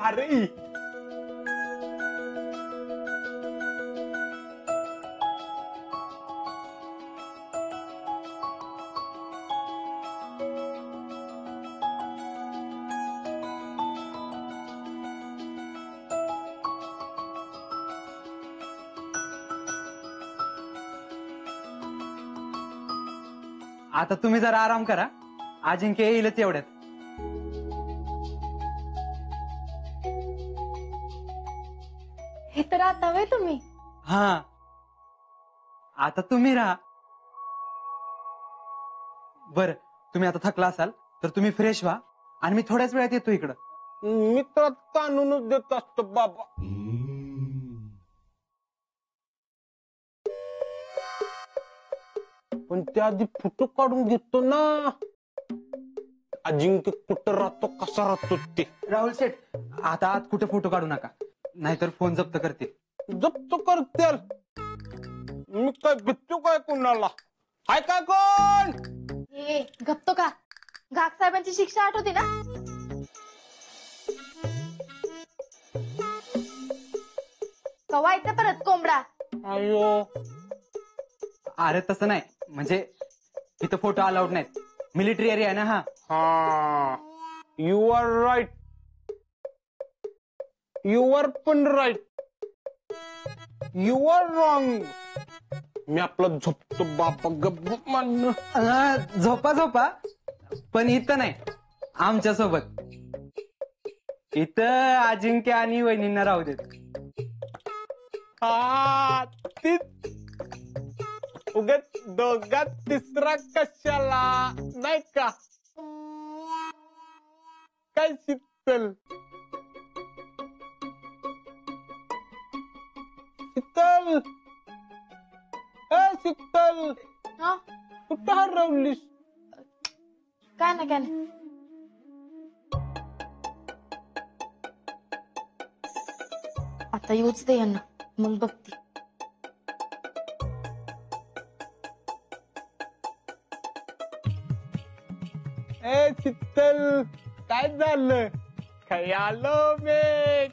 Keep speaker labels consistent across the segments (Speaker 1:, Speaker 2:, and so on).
Speaker 1: भारी.
Speaker 2: आता तुम्ही जरा आराम करा, अजिंक्य येईलच एवढ्यात.
Speaker 3: हे तर आता वय तुम्ही.
Speaker 2: हा, आता तुम्ही राहा. बर, तुम्ही आता थकला असाल तर तुम्ही फ्रेश व्हा आणि मी थोड्याच वेळात येतो इकडं.
Speaker 1: मी तर ताणूनच देत असतो बाबा. पण त्याआधी फोटो काढून घेतो ना. अजिंक्य कुठं राहतो, कसा राहतो ते.
Speaker 2: राहुल शेठ, आता आत कुठे फोटो काढू नका, नाहीतर फोन जप्त करतील.
Speaker 1: जप्त करतील? मी काय भित्तो काय कुणाला? हाय काय कोण?
Speaker 3: ए गप्तो का? घाक साहेबांची शिक्षा आठवते ना? कवायचं परत कोंबडा.
Speaker 1: अयो,
Speaker 2: अरे तसं नाही, म्हणजे इथं फोटो अलाउड नाहीत, मिलिटरी एरिया आहे ना. हा
Speaker 1: हा, you are right. You are पण राईट. You are wrong. मी आपला झोपतो बापा. गप्प मान.
Speaker 2: झोपा झोपा, पण इथं नाही, आमच्या सोबत. इथं अजिंक्य आणि वहिनींना राहू देत.
Speaker 1: हा, तीच. उगाच दोघात तिसरा कशाला, नाही का? काय शीतल? शीतल, ए शीतल,
Speaker 3: हा,
Speaker 1: कुठं हरवलीस?
Speaker 3: काय ना काय नाही. आता येऊच दे यांना, मग बघते.
Speaker 1: ए शीतल, काय झालं? खयालो में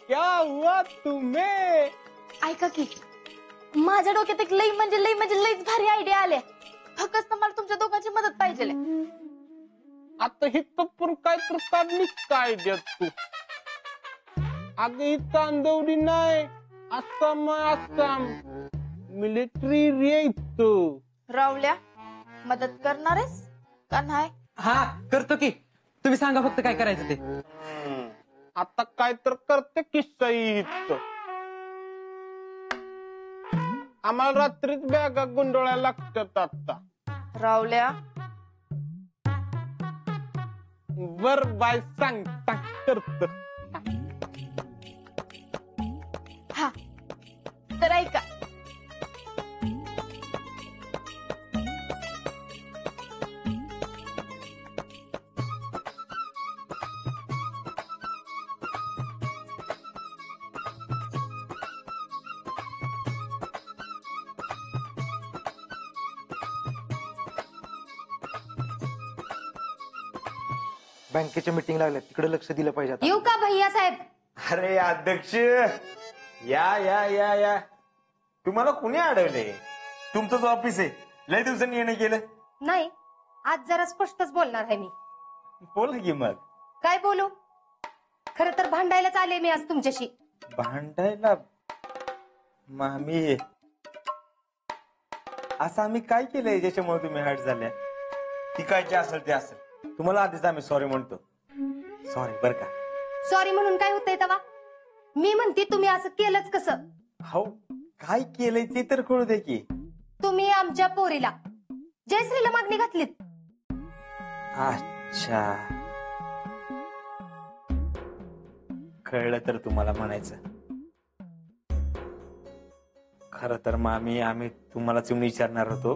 Speaker 1: क्या हुआ तुम्हें?
Speaker 3: ऐका की, माझ्या डोक्यात एक लई म्हणजे लईच भारी आयडिया आल्या. फक्त मला तुमच्या दोघांची मदत पाहिजे.
Speaker 1: आता ही पण काय तर काढलीच काय देत तू? अगं ही चांदवडी नाही, आसाम. मिलिटरी रे इथं.
Speaker 3: रावल्या, मदत करणारेस का नाही?
Speaker 2: हा, करतो की. तुम्ही सांगा फक्त काय करायचं ते.
Speaker 1: आता काय तर करते किस्सा इथं. आम्हाला रात्रीच बॅगा गुंडोळ्या लागतात आता.
Speaker 3: रावल्या,
Speaker 1: बर बाय, सांग करत.
Speaker 3: हा तर ऐका.
Speaker 4: बँकेच्या मीटिंग लागल्या, तिकडे लक्ष दिलं पाहिजे आता.
Speaker 3: येऊ का भैया साहेब?
Speaker 5: अरे अध्यक्ष, या या या या. तुम्हाला कुणी अडवले? तुमचंच ऑफिस आहे, लय दिवसांनी येणं केलं.
Speaker 6: नाही, आज जरा स्पष्टच बोलणार आहे मी.
Speaker 5: बोल की मग.
Speaker 6: काय बोलू? खरं तर भांडायलाच आले मी आज तुमच्याशी.
Speaker 5: भांडायला? मामी, असं आम्ही काय केलंय ज्याच्यामुळे तुम्ही हर्ट झाल्या? ती काय जे असेल ते असेल. तुम्हाला आधीच आम्ही सॉरी म्हणतो. सॉरी बर का.
Speaker 6: सॉरी म्हणून काय होतंय तवा? मी म्हणते तुम्ही असं केलंच कसं?
Speaker 5: हो, काय केलंय ते तर कळू दे की.
Speaker 6: तुम्ही आमच्या पोरीला जयश्रीला मागणी घातलीत.
Speaker 5: अच्छा, कळलं तर तुम्हाला म्हणायचं. खर तर मामी, आम्ही तुम्हालाच येऊन विचारणार होतो,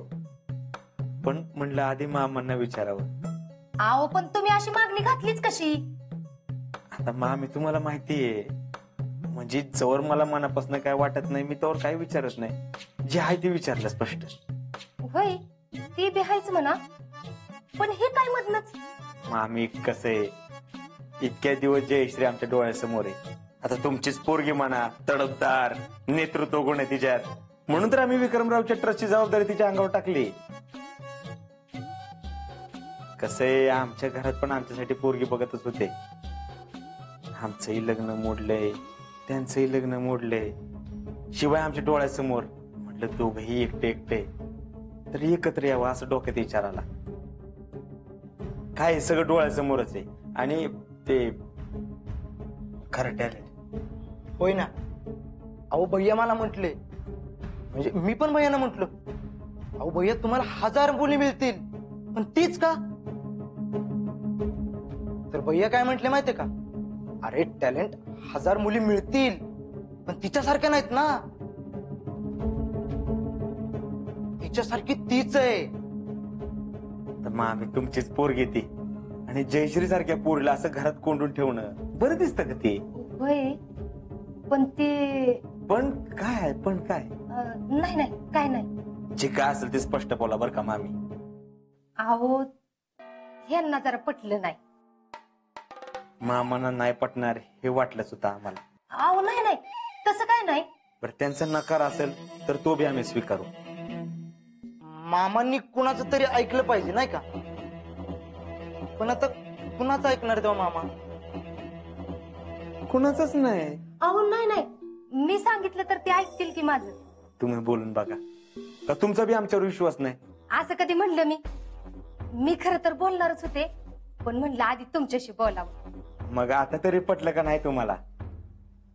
Speaker 5: पण म्हणलं आधी मामांना विचारावं.
Speaker 6: आओ, पण तुम्ही अशी मागणी घातलीच कशी?
Speaker 5: आता मामी, तुम्हाला माहितीये, म्हणजे जवळ मला मनापासून काय वाटत नाही मी तोवर काही विचारत नाही. जे आहे ते विचारलं स्पष्ट.
Speaker 6: होय, ती बिहायच म्हणा, पण हे काय मधनच?
Speaker 5: मामी कसं आहे, इतक्या दिवस जयश्री आमच्या डोळ्यासमोर आहे. आता तुमचीच पोरगी म्हणा, तडफदार नेतृत्व गुण आहे तिच्यात, म्हणून तर आम्ही विक्रमरावच्या ट्रस्टची जबाबदारी तिच्या अंगावर टाकली. कसंय, आमच्या घरात पण आमच्यासाठी पोरगी बघतच होते. आमचंही लग्न मोडलंय, त्यांचंही लग्न मोडलंय, शिवाय आमच्या डोळ्यासमोर. म्हटलं दोघही एकटे एकटे तर एकत्र यावं असं डोक्यात विचार आला. काय सगळं डोळ्यासमोरच आहे आणि ते खरं टॅलेंट.
Speaker 4: होय ना. अहो भैया मला म्हटले, म्हणजे मी पण भैयाना म्हटलो, अहो भैया तुम्हाला 1000 मुली मिळतील, पण तीच का? तर भैया काय म्हटले माहितीये का, अरे टॅलेंट 1000 मुली मिळतील पण तिच्यासारख्या नाहीत ना, तिच्यासारखी तीच आहे.
Speaker 5: तर मग आम्ही तुमचीच पोरगी ती आणि जयश्री सारख्या पोरीला असं घरात कोंडून ठेवणं बरं दिसतं का ते?
Speaker 6: होय, पण ते
Speaker 5: पण काय, पण काय?
Speaker 6: नाही नाही, काय नाही.
Speaker 5: जे काय असेल ते स्पष्ट बोला बरं का मामी.
Speaker 6: अहो ह्यांना जरा पटलं नाही.
Speaker 5: मामांना नाही पटणार हे वाटलंच होतं आम्हाला.
Speaker 6: अहो नाही नाही, तसं काय नाही.
Speaker 5: बरं त्यांचा नकार असेल तर तो बी आम्ही स्वीकारू.
Speaker 4: मामांनी कुणाचं तरी ऐकलं पाहिजे नाही का, पण आता कुणाचं ऐकणार तेव्हा मामा?
Speaker 5: कुणाचंच नाही.
Speaker 6: अहो नाही नाही, मी सांगितलं तर ते ऐकतील की माझं.
Speaker 5: तुम्ही बोलून बघा, का तुमचा बी आमच्यावर विश्वास नाही?
Speaker 6: असं कधी म्हणलं मी खरं तर बोलणारच होते, पण म्हणलं आधी तुमच्याशी बोलावं.
Speaker 5: मग आता तरी पटलं का नाही तुम्हाला,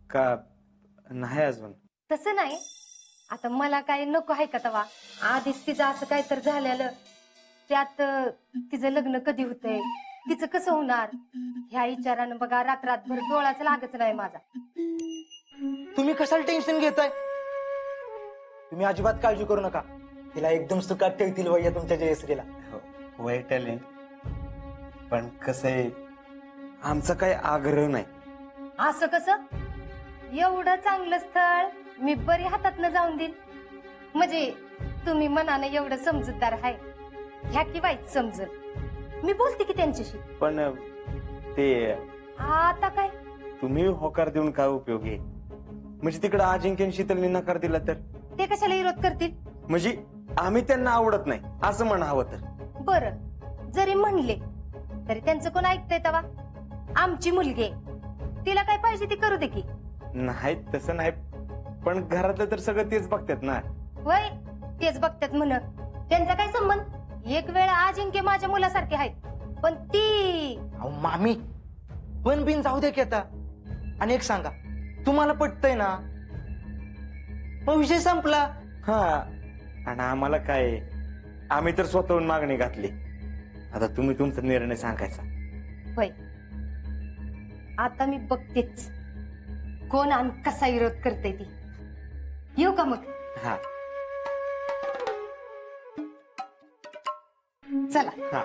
Speaker 5: का नाही अजून?
Speaker 6: तसं नाही, आता मला काय नको आहे का तवा. आधीच तिचं असं काय तर झालेलं, त्यात तिचं लग्न कधी होतंय, तिचं कसं होणार, ह्या विचारानं बघा रात्रभर डोळाच लागच नाही माझा.
Speaker 4: तुम्ही कशाला टेन्शन घेताय? तुम्ही अजिबात काळजी करू नका, तिला एकदम सुखात ठेवतील भैया तुमच्या जयश्रीला.
Speaker 5: वय टॅलेंट, पण कसं आहे, आमचा काही आग्रह नाही.
Speaker 6: असं कसं? एवढं चांगलं स्थळ मी बरी हातात जाऊन देईल म्हणजे तुम्ही मनानं एवढं समजूतदार आहे, ह्या की वाईट समजल. मी बोलते की त्यांच्याशी.
Speaker 5: पण ते
Speaker 6: आता काय
Speaker 5: तुम्ही होकार देऊन काय उपयोग आहे? म्हणजे तिकडे अजिंक्य आणि शीतलने नकार दिला तर?
Speaker 6: ते कशाला विरोध करतील?
Speaker 5: म्हणजे आम्ही त्यांना आवडत नाही असं म्हणा हवं तर.
Speaker 6: बरं, जरी म्हणले तरी त्यांचं कोण ऐकतंय तवा? आमची मुलगी आहे, तिला काय पाहिजे ती करू दे की.
Speaker 5: नाही तसं नाही, पण घरातलं तर सगळं तेच बघतात ना.
Speaker 6: वय तेच बघतात म्हण, त्यांचा काय संबंध? एक वेळ अजिंक्य माझ्या मुलासारखे आहेत, पण ती
Speaker 4: अहो मामी पण बिन जाऊ दे की आता. आणि एक सांगा, तुम्हाला पटतंय ना, मग विषय संपला.
Speaker 5: हा, आणि आम्हाला काय, आम्ही तर स्वतःहून मागणी घातली. आता तुम्ही तुमचा निर्णय सांगायचा.
Speaker 6: होय, आता मी बघतेच कोण आणि कसा विरोध करते ती. येऊ का मग?
Speaker 5: हा
Speaker 6: चला.
Speaker 5: हा.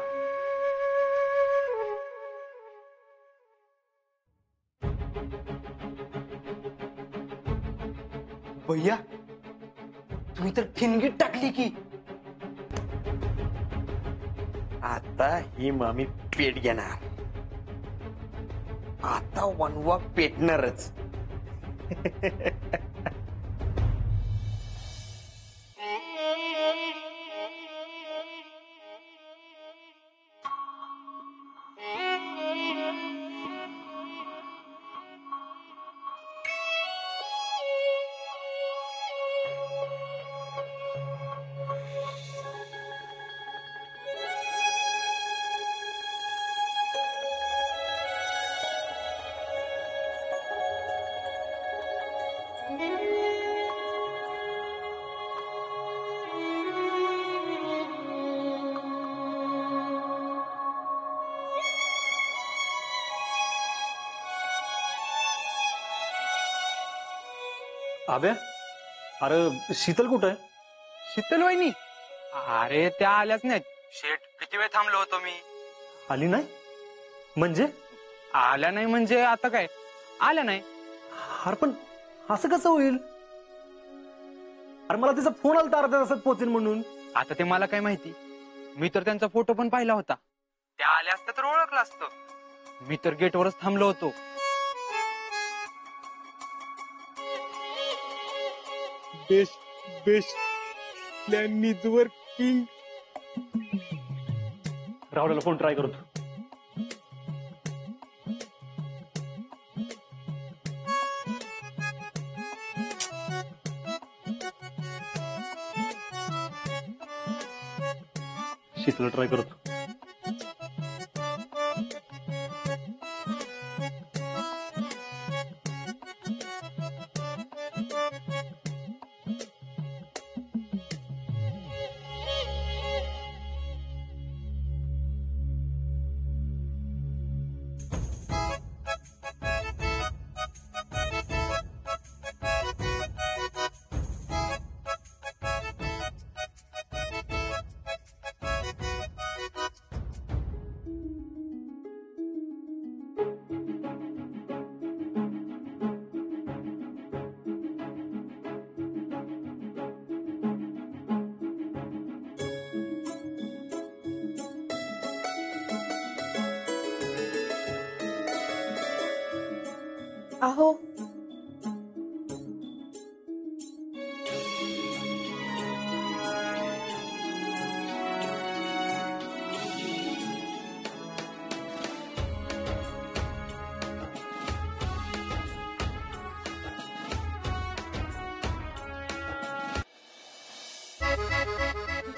Speaker 4: भैया तुम्ही तर ठिणगीत टाकली की.
Speaker 5: आता ही मामी पेट घेणार, आता वनवा पेटणारच.
Speaker 1: अबे, अरे शीतल कुठं आहे?
Speaker 2: शीतल वहिनी? अरे त्या आल्याच नाहीत. शेठ, किती वेळ थांबलो होतो मी.
Speaker 1: आली नाही म्हणजे?
Speaker 2: आल्या नाही म्हणजे आता काय, आल्या नाही.
Speaker 1: अरे पण असं कसं होईल? अरे मला तिचा फोन आला अर्ध्या तासात पोहोचेल म्हणून.
Speaker 2: आता ते मला काय माहिती, मी तर त्यांचा फोटो पण पाहिला होता. त्या आल्या असत्या तर ओळखलं असतं. मी तर गेटवरच थांबलो होतो.
Speaker 1: Best best plan is working. राहुल्याला फोन ट्राय करतो. शीतला ट्राय करतो.
Speaker 3: अहो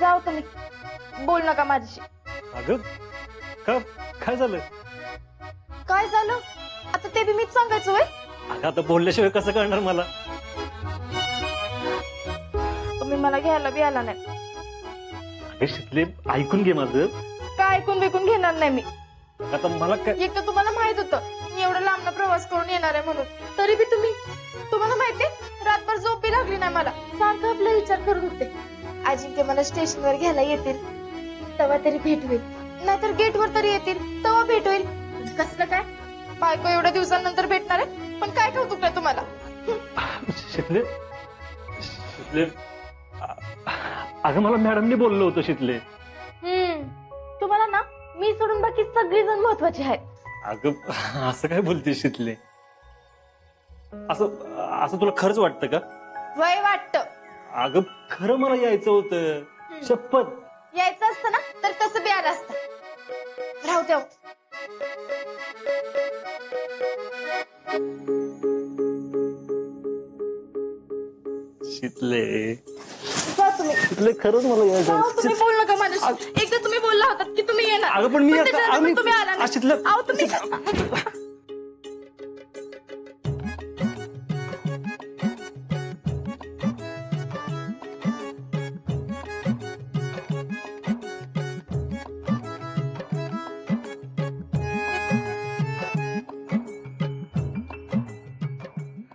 Speaker 3: जाऊ तुम्ही, बोल नका माझ्याशी.
Speaker 1: अगं का काय झालं?
Speaker 3: काय झालं आता ते बी मीच सांगायचं होय?
Speaker 1: अगं आता बोलल्याशिवाय कसं कळणार मला?
Speaker 3: तुम्ही मला घ्यायला बी आला नाही.
Speaker 1: अगं शीतले ऐकून घे माझं.
Speaker 3: काय ऐकून बिकून घेणार नाही मी.
Speaker 1: आता मला काय
Speaker 3: एक तर तुम्हाला माहित होतं मी एवढं लांबनं प्रवास करून येणार आहे म्हणून, तरी बी तुम्हाला माहितीये रातभर झोप बी लागली नाही मला. सारखं आपला विचार करत होते अजिंक्य मला स्टेशनवर घ्यायला येतील तेव्हा तरी भेट होईल, नाहीतर गेटवर तरी येतील तेव्हा भेट होईल. कसलं काय बायको एवढ्या दिवसांनंतर भेटणार आहे, पण काय कौतुक आहे तुम्हाला?
Speaker 1: शीतले शीतले अगं मला मॅडमने बोललो होतं शीतले.
Speaker 3: तुम्हाला ना मी सोडून बाकी सगळी जण महत्वाची आहेत.
Speaker 1: अगं असं काय बोलते शीतले? असं असं तुला खरंच वाटतं का?
Speaker 3: वय वाटतं.
Speaker 1: अगं खरं मला यायचं होतं, शपथ.
Speaker 3: यायचं असतं ना तर तसं बी आलं असतं. राहू द्या.
Speaker 1: शीतले
Speaker 3: जा तुम्ही.
Speaker 1: शीतले खरंच मला यायचं
Speaker 3: जाऊ
Speaker 1: होतं.
Speaker 3: तुम्ही, बोल नका माझ्याशी. एकदा तुम्ही बोलला होतात की तुम्ही येणार.
Speaker 1: अगं पण मी आता-
Speaker 3: त्याच्यानंतर
Speaker 1: आम्ही-
Speaker 3: तुम्ही आला नाही.
Speaker 1: शीतले-
Speaker 3: अहो, तुम्ही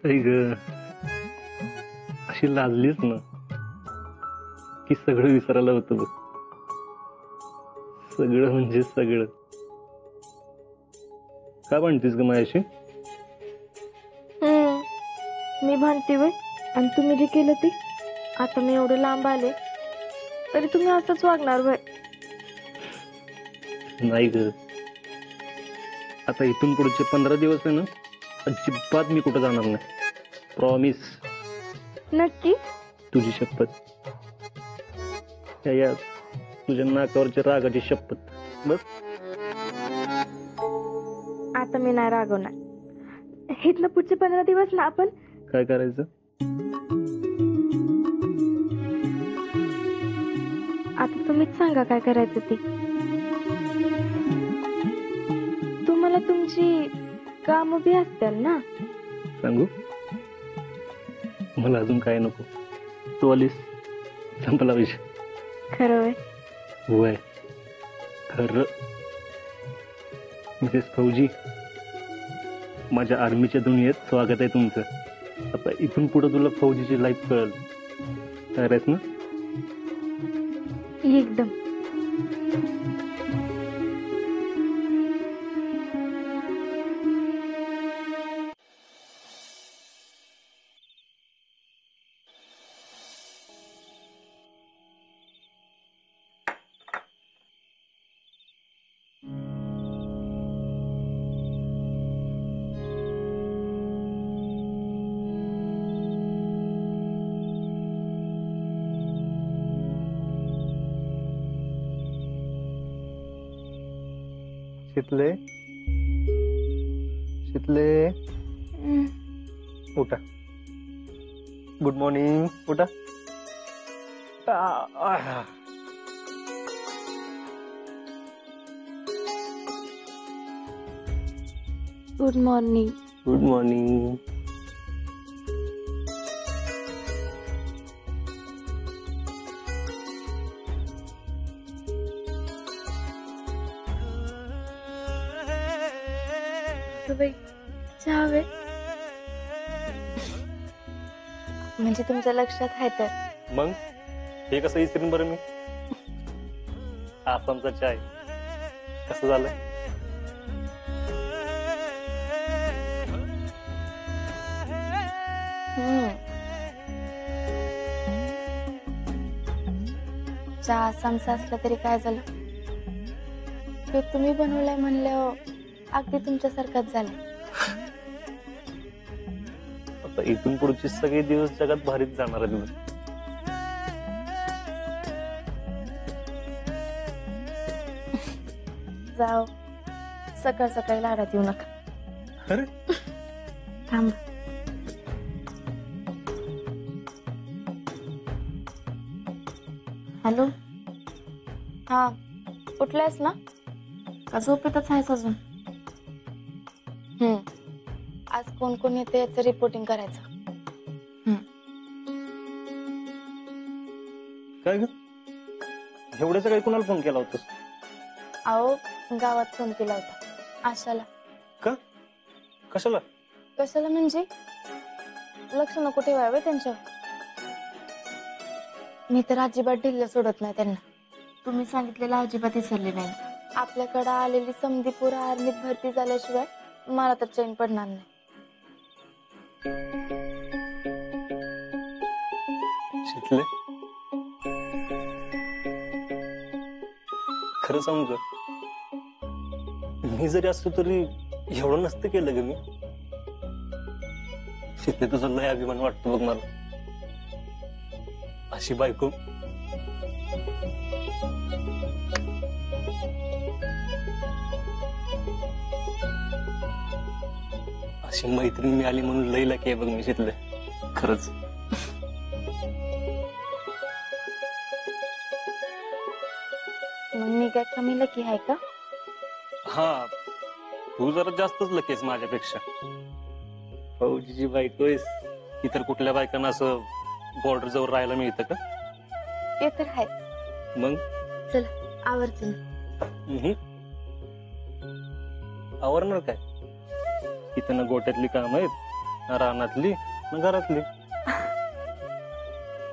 Speaker 1: आई ग, अशी लाजलीच ना की सगळं विसरायला होतं बघ. सगळं म्हणजे सगळं. का म्हणतेस ग माझ्याशी?
Speaker 3: मी भांडते वय, आणि तुम्ही जे केलं ते. आता मी एवढे लांब आले तरी तुम्ही असंच वागणार वय?
Speaker 1: नाही ग, आता इथून पुढचे 15 दिवस आहे ना, अजिबात मी कुठं जाणार नाही. प्रॉमिस.
Speaker 3: नक्की?
Speaker 1: तुझी शपथ. या तुझ्या नाकावरच्या रागाची शपथ. बस.
Speaker 3: आता मी नाही रागवणार. इथनं पुढचे 15 दिवस ना आपण
Speaker 1: काय करायचं?
Speaker 3: आता तुम्हीच सांगा काय करायचं ते. तुम्हाला तुमची काम बी असतील ना?
Speaker 1: सांगू? मला अजून काय नको. तू आलीस, संपला विषय.
Speaker 3: खरं वय?
Speaker 1: वय खरं. मिसेस फौजी, माझ्या आर्मीच्या दुनियेत स्वागत आहे तुमचं. आता इथून पुढे तुला फौजीची लाईफ कळेल. तयार आहेस ना?
Speaker 3: एकदम.
Speaker 1: शितले शितले उठा. Good morning. उठा.
Speaker 3: Good morning.
Speaker 1: Good morning.
Speaker 3: चहा हवे म्हणजे तुमच्या लक्षात आहे तर.
Speaker 1: मग हे कसं विसरून बरं मी. आसामचा चाय कसं झालं.
Speaker 3: चहा आसामचा असला तरी काय झालं. तो तुम्ही बनवलाय म्हणल्यावर अगदी तुमच्यासारखाच झालाय.
Speaker 1: आता इथून पुढचे सगळे दिवस जगात भारीच जाणार दिवस.
Speaker 3: जाओ सकाळ सकाळी लाडात येऊ नका.
Speaker 1: अरे
Speaker 3: थांब. हॅलो. हा उठलायस ना का झोपेतच आहेस अजून. आज कोण कोण येते याचं रिपोर्टिंग करायचं.
Speaker 1: काय ग एवढ्या सकाळी कुणाला फोन केला होतास.
Speaker 3: अहो गावात फोन केला होता. आशाला.
Speaker 1: का कशाला.
Speaker 3: कशाला म्हणजे लक्ष नको ठेवावे त्यांच्यावर. मी तर अजिबात ढिल्ल सोडत नाही त्यांना. तुम्ही सांगितलेलं अजिबात विसरले नाही. आपल्याकडे आलेली समधी पुरा आर्मीत भरती झाल्याशिवाय मला तर चैन पडणार नाही.
Speaker 1: शितले खरं सांगू का मी जरी असतो तरी एवढं नसतं केलं ग मी. शितले तुझा लय अभिमान वाटतो बघ मला. अशी बायको अशी मैत्रीण मिळाली म्हणून लई लाकी आहे बघ मी शितले. खरंच.
Speaker 3: मग मी काय कमी लकी आहे का.
Speaker 1: हा तू जरा जास्तच लकेस माझ्यापेक्षा. फौजीची बायको आहेस. इतर कुठल्या बायकांना असं बॉर्डर जवळ राहायला मिळतं का.
Speaker 3: ते तर आहेच.
Speaker 1: मग
Speaker 3: चला आवडतं.
Speaker 1: आवरणार काय. इथं ना गोट्यातली काम आहेत ना रानातली ना घरातली.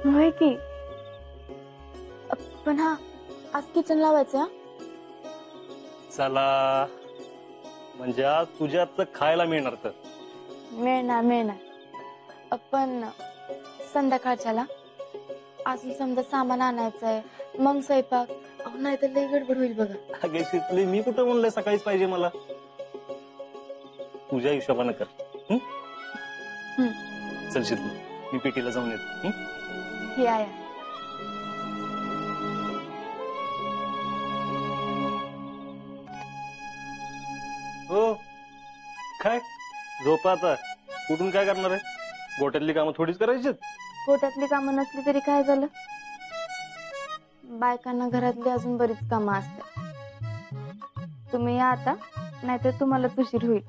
Speaker 3: होय की. पण हा आज किचन लावायचं हा?
Speaker 1: चला म्हणजे आज तुझ्या हातचं खायला मिळणार तर.
Speaker 3: मिळणार मिळणार. पण संध्याकाळच्याला अजून समजा सामान आणायचंय मग स्वयंपाक. नाही तर लई गडबड होईल बघा.
Speaker 1: अगे शितली मी कुठं म्हणलंय सकाळीच पाहिजे मला. तुझ्या हिशोबानं कर. चल शितली मी पेटीला जाऊन येतो.
Speaker 3: हे आहे.
Speaker 1: हो काय झोपा आता. कुठून काय करणार आहे. गोट्यातली कामं थोडीच करायची.
Speaker 3: पोटातली कामं नसली तरी काय झालं. बायकांना घरातली अजून बरीच कामं असतात. तुम्ही या आता नाहीतर तुम्हालाच उशीर होईल.